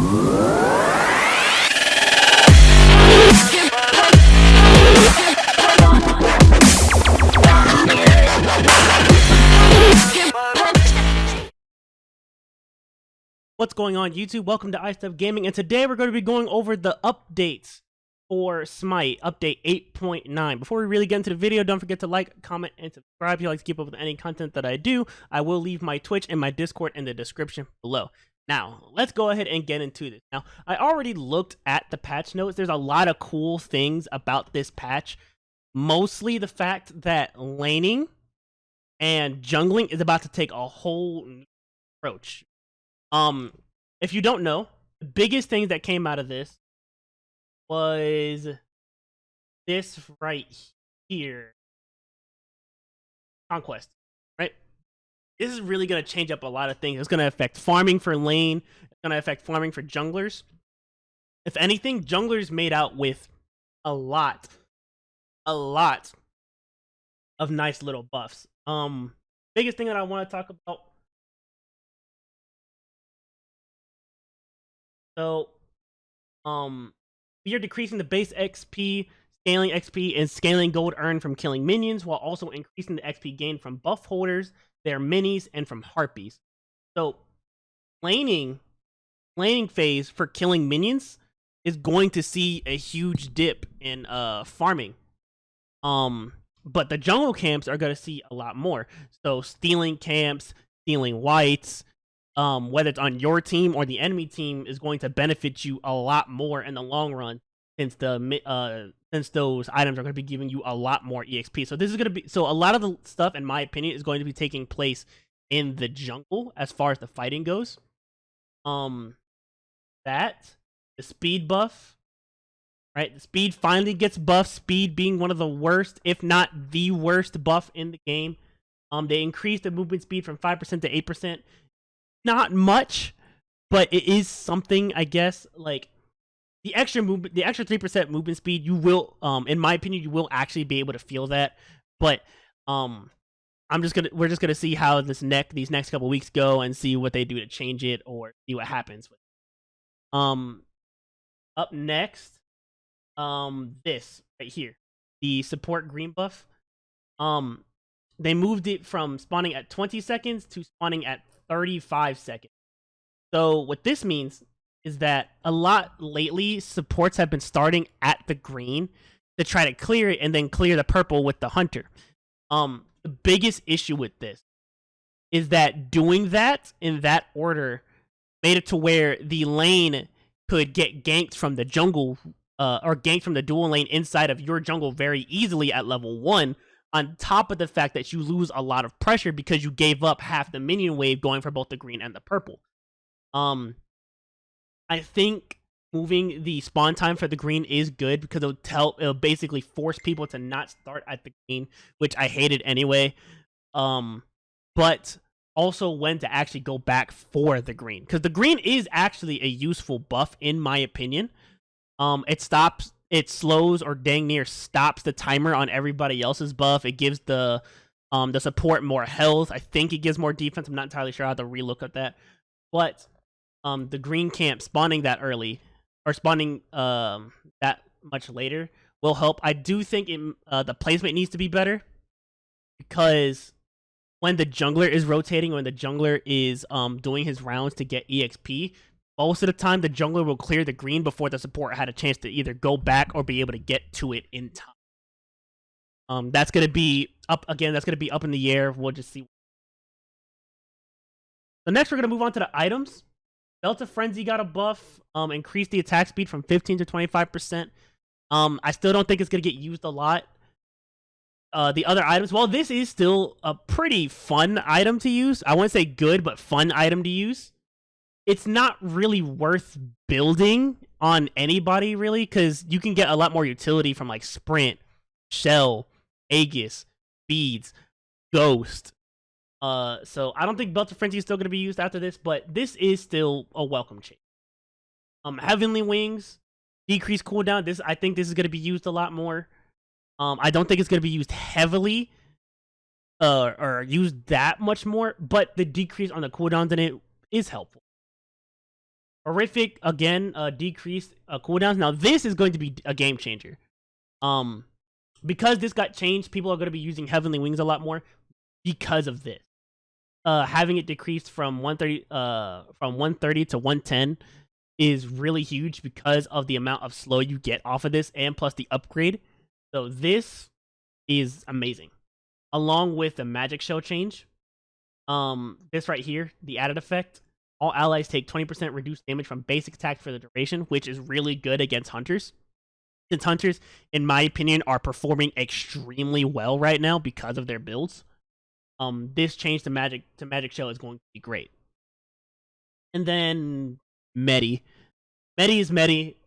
What's going on, YouTube? Welcome to iStuff Gaming, and today we're going to be going over the updates for Smite, update 8.9. Before we really get into the video, don't forget to like, comment, and subscribe if you like to keep up with any content that I do. I will leave my Twitch and my Discord in the description below. Now, let's go ahead and get into this. Now, I already looked at the patch notes. There's a lot of cool things about this patch. Mostly the fact that laning and jungling is about to take a whole new approach. If you don't know, the biggest thing that came out of this was this right here. Conquest, right? This is really going to change up a lot of things. It's going to affect farming for lane. It's going to affect farming for junglers. If anything, junglers made out with a lot of nice little buffs. Biggest thing that I want to talk about. So, we are decreasing the base XP, scaling XP, and scaling gold earned from killing minions, while also increasing the XP gained from buff holders, their minis, and from harpies. So, laning phase for killing minions is going to see a huge dip in farming. But the jungle camps are going to see a lot more. So, stealing camps, stealing whites, whether it's on your team or the enemy team, is going to benefit you a lot more in the long run, since those items are going to be giving you a lot more EXP. So this is going to be, so a lot of the stuff, in my opinion, is going to be taking place in the jungle as far as the fighting goes. The speed buff, right? The speed finally gets buffed. Speed being one of the worst, if not the worst buff in the game. They increased the movement speed from 5% to 8%. Not much, but it is something, I guess. Like the extra 3% movement speed, you will, in my opinion, you will actually be able to feel that. But we're just gonna see how these next couple weeks go and see what they do to change it or see what happens with it. Up next, this right here, the support green buff. They moved it from spawning at 20 seconds to spawning at 35 seconds. So what this means is that a lot lately, supports have been starting at the green to try to clear it and then clear the purple with the hunter. The biggest issue with this is that doing that in that order made it to where the lane could get ganked from the jungle or ganked from the dual lane inside of your jungle very easily at level 1. On top of the fact that you lose a lot of pressure because you gave up half the minion wave going for both the green and the purple. I think moving the spawn time for the green is good because it'll basically force people to not start at the green, which I hated anyway. But also when to actually go back for the green, because the green is actually a useful buff in my opinion. It slows or dang near stops the timer on everybody else's buff. It gives the support more health. I think it gives more defense. I'm not entirely sure. I have to relook at that. But the green camp spawning that early or spawning that much later will help. I do think the placement needs to be better, because when the jungler is rotating, when the jungler is doing his rounds to get EXP, most of the time, the jungler will clear the green before the support had a chance to either go back or be able to get to it in time. That's going to be up again. That's going to be up in the air. We'll just see. So next, we're going to move on to the items. Delta Frenzy got a buff. Increased the attack speed from 15 to 25%. I still don't think it's going to get used a lot. The other items, well, this is still a pretty fun item to use. I wouldn't say good, but fun item to use. It's not really worth building on anybody, really, because you can get a lot more utility from like Sprint, Shell, Aegis, Beads, Ghost. So I don't think Belt of Frenzy is still going to be used after this, but this is still a welcome change. Heavenly Wings, decreased cooldown. I think this is going to be used a lot more. I don't think it's going to be used heavily or used that much more, but the decrease on the cooldowns in it is helpful. Horrific again, decreased cooldowns. Now this is going to be a game changer. Because this got changed, people are going to be using Heavenly Wings a lot more because of this. Having it decreased from 130 to 110 is really huge because of the amount of slow you get off of this, and plus the upgrade. So this is amazing. Along with the magic shell change, this right here, the added effect, all allies take 20% reduced damage from basic attack for the duration, which is really good against hunters. Since hunters, in my opinion, are performing extremely well right now because of their builds. This change to magic shell is going to be great. And then Medi is Medi.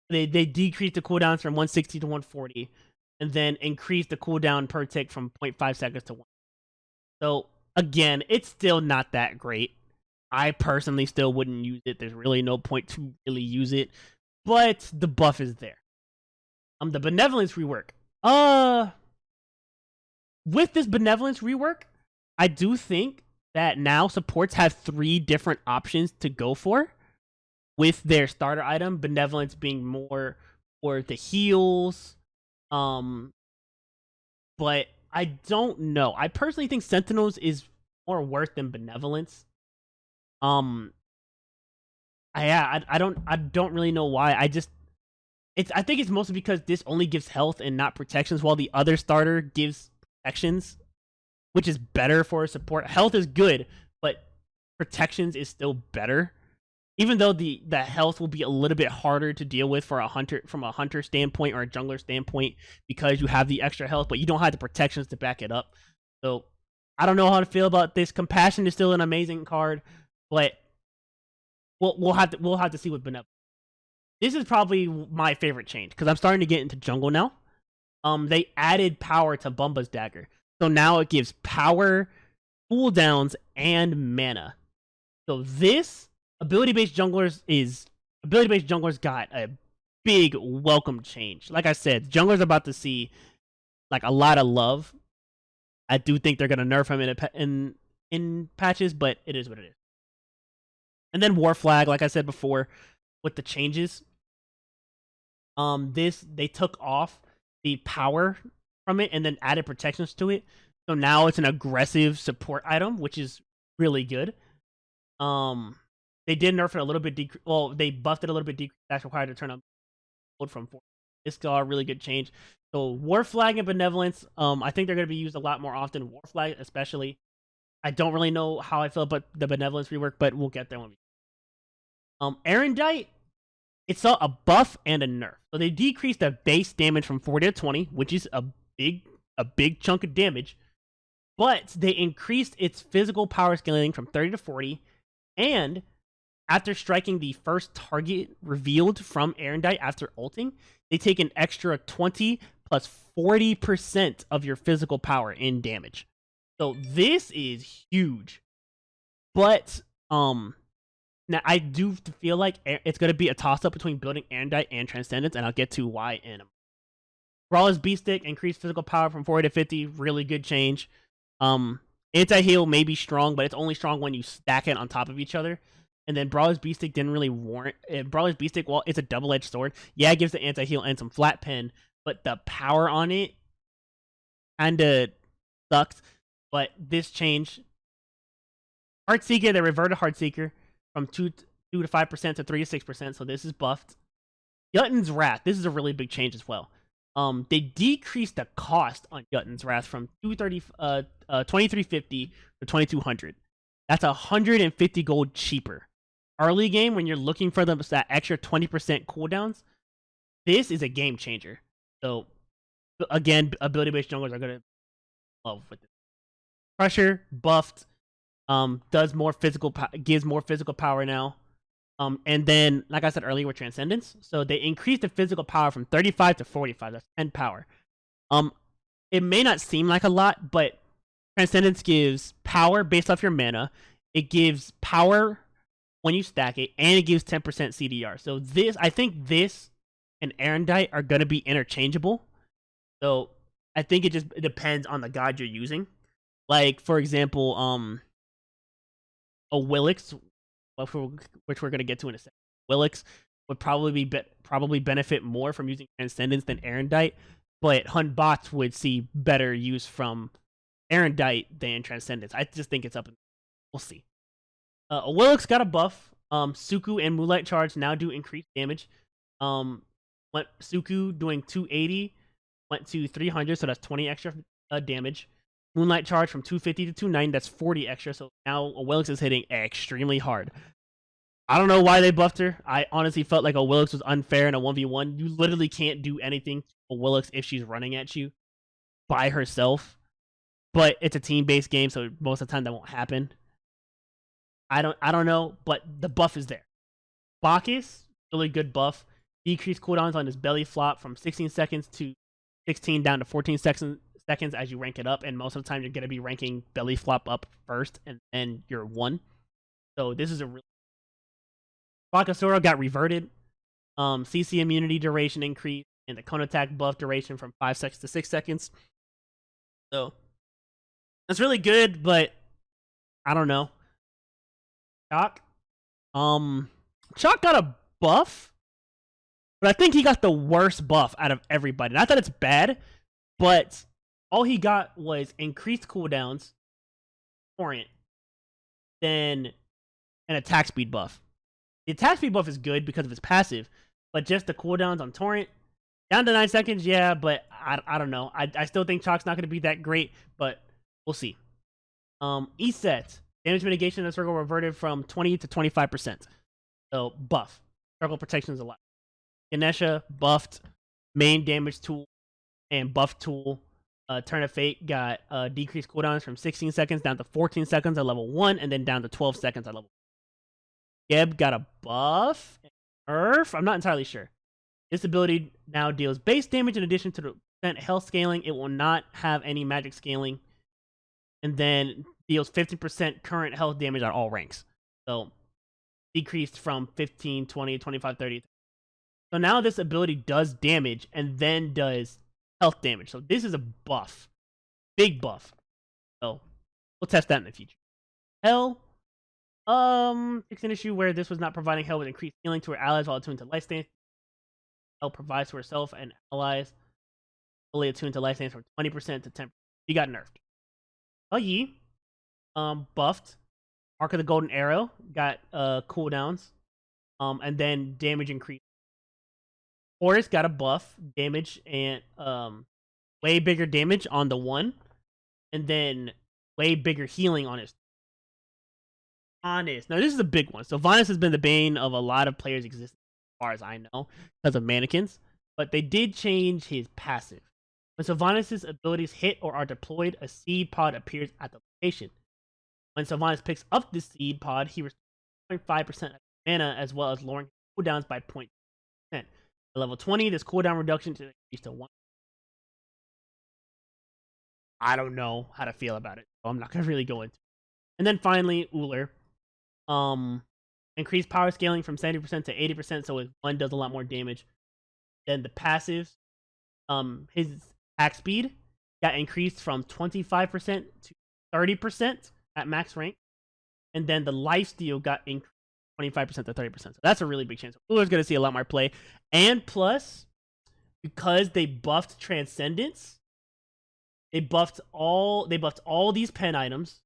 They decreased the cooldowns from 160 to 140, and then increased the cooldown per tick from 0.5 seconds to 1. So again, it's still not that great. I personally still wouldn't use it. There's really no point to really use it, but the buff is there. The benevolence rework. With this benevolence rework, I do think that now supports have 3 different options to go for with their starter item. Benevolence being more for the heals. But I don't know. I personally think Sentinels is more worth than Benevolence. I don't really know why. I think it's mostly because this only gives health and not protections, while the other starter gives protections, which is better for support. Health is good, but protections is still better. Even though the health will be a little bit harder to deal with for a hunter, from a hunter standpoint or a jungler standpoint, because you have the extra health, but you don't have the protections to back it up. So I don't know how to feel about this. Compassion is still an amazing card, but we'll have to see with Benevolence. This is probably my favorite change because I'm starting to get into jungle now. They added power to Bumba's dagger, so now it gives power, cooldowns, and mana. So this ability-based junglers got a big welcome change. Like I said, junglers are about to see like a lot of love. I do think they're gonna nerf him in patches, but it is what it is. And then War Flag, like I said before, with the changes, they took off the power from it and then added protections to it. So now it's an aggressive support item, which is really good. They did nerf it a little bit. They buffed it a little bit. That's required to turn on from 4. This is a really good change. So War Flag and Benevolence, I think they're going to be used a lot more often. War Flag, especially. I don't really know how I feel about the Benevolence rework, but we'll get there when we. Erendite, it saw a buff and a nerf. So they decreased the base damage from 40 to 20, which is a big chunk of damage. But they increased its physical power scaling from 30 to 40, and after striking the first target revealed from Erendite after ulting, they take an extra 20 plus 40% of your physical power in damage. So this is huge. But now I do feel like it's going to be a toss-up between building Erendite and Transcendence, and I'll get to why in a moment. Brawler's Beast-Stick, increased physical power from 40 to 50, really good change. Anti-heal may be strong, but it's only strong when you stack it on top of each other. And then Brawler's Beast-Stick didn't really warrant... Brawler's Beast-Stick, well, it's a double-edged sword. Yeah, it gives the anti-heal and some flat pen, but the power on it kinda sucks. But this change... Heartseeker, they reverted Heartseeker from 2 to 5% to 3 to 6%, so this is buffed. Jotun's Wrath, this is a really big change as well. They decreased the cost on Jotun's Wrath from 2350 to 2200. That's 150 gold cheaper. Early game, when you're looking for that extra 20% cooldowns, this is a game changer. So, again, ability-based junglers are going to love with this. Pressure, buffed, gives more physical power now. And then, like I said earlier, with Transcendence, so they increased the physical power from 35 to 45. That's 10 power. It may not seem like a lot, but Transcendence gives power based off your mana. It gives power when you stack it, and it gives 10% CDR. So I think this and Erendite are going to be interchangeable. So I think it just depends on the god you're using. Like, for example, a Willix, which we're going to get to in a second. Willix would probably benefit more from using Transcendence than Erendite, but Hun bots would see better use from Erendite than Transcendence. I just think it's up. We'll see. Willix got a buff. Suku and Moonlight Charge now do increased damage. Went Suku doing 280, went to 300, so that's 20 extra damage. Moonlight Charge from 250 to 290, that's 40 extra. So now Willix is hitting extremely hard. I don't know why they buffed her. I honestly felt like Willix was unfair in a 1v1. You literally can't do anything to Willix if she's running at you by herself. But it's a team-based game, so most of the time that won't happen. I don't know, but the buff is there. Bacchus, really good buff. Decreased cooldowns on his belly flop from 16 seconds to 16 down to 14 seconds as you rank it up, and most of the time you're going to be ranking belly flop up first, and then you're 1. So this is a really... Bakasura got reverted. CC immunity duration increased, and the cone attack buff duration from 5 seconds to 6 seconds. So that's really good, but I don't know. Chalk got a buff, but I think he got the worst buff out of everybody. Not that it's bad, but all he got was increased cooldowns, Torrent, then an attack speed buff. The attack speed buff is good because of his passive, but just the cooldowns on Torrent, down to 9 seconds, yeah, but I don't know. I still think Chalk's not going to be that great, but we'll see. ESET, damage mitigation in the circle reverted from 20 to 25%. So, buff. Circle protection is a lot. Ganesha, buffed. Main damage tool and buff tool. Turn of Fate got decreased cooldowns from 16 seconds down to 14 seconds at level 1, and then down to 12 seconds at level 1. Geb got a buff. Nerf? I'm not entirely sure. This ability now deals base damage in addition to the percent health scaling. It will not have any magic scaling. And then deals 50% current health damage on all ranks. So, decreased from 15, 20, 25, 30. So now this ability does damage and then does health damage. So this is a buff. Big buff. So, we'll test that in the future. Hell. Fix an issue where this was not providing Hell with increased healing to her allies while attuned to life stance. Hell provides to herself and allies fully attuned to life stance from 20% to 10%. She got nerfed. Yi, buffed. Mark of the Golden Arrow got cooldowns, and then damage increase. Horus got a buff, damage and way bigger damage on the 1, and then way bigger healing on his. Honest. Now this is a big one. So Vanus has been the bane of a lot of players' existence, as far as I know, because of mannequins. But they did change his passive. When Sylvanas' abilities hit or are deployed, a seed pod appears at the location. When Sylvanas picks up this seed pod, he restores 0.5% mana as well as lowering cooldowns by 0.5%. At level 20, this cooldown reduction to increase to 1. I don't know how to feel about it, so I'm not going to really go into it. And then finally, Uller. Increased power scaling from 70% to 80%, so one does a lot more damage. Then the passives, his attack speed got increased from 25% to 30% at max rank. And then the lifesteal got increased 25% to 30%. So that's a really big chance. Uller's going to see a lot more play. And plus, because they buffed Transcendence, they buffed all these pen items,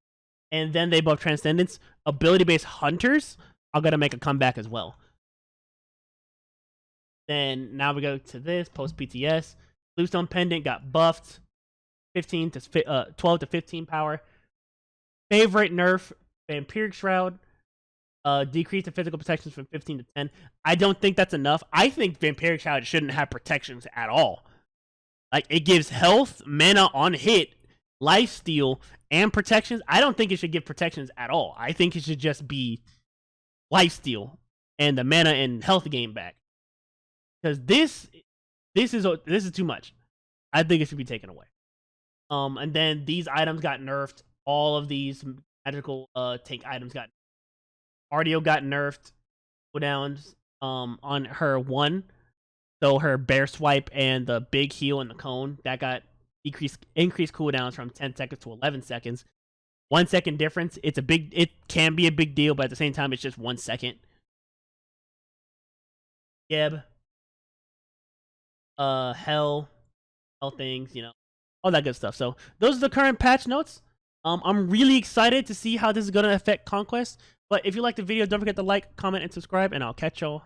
and then they buffed Transcendence. Ability-based hunters are going to make a comeback as well. Then now we go to this post PTS. Bluestone Pendant got buffed, 12 to 15 power. Favorite nerf, Vampiric Shroud, decrease the physical protections from 15 to 10. I don't think that's enough. I think Vampiric Shroud shouldn't have protections at all. Like, it gives health, mana on hit, lifesteal, and protections. I don't think it should give protections at all. I think it should just be lifesteal and the mana and health gain back. Because this is too much. I think it should be taken away. And then these items got nerfed. All of these magical tank items got nerfed. Ardio got nerfed. Cooldowns on her 1. So her bear swipe and the big heal and the cone, that got increased cooldowns from 10 seconds to 11 seconds. 1 second difference. It can be a big deal, but at the same time, it's just 1 second. Geb, Hell things, you know, all that good stuff. So those are the current patch notes. I'm really excited to see how this is gonna affect Conquest. But if you like the video, don't forget to like, comment, and subscribe, and I'll catch y'all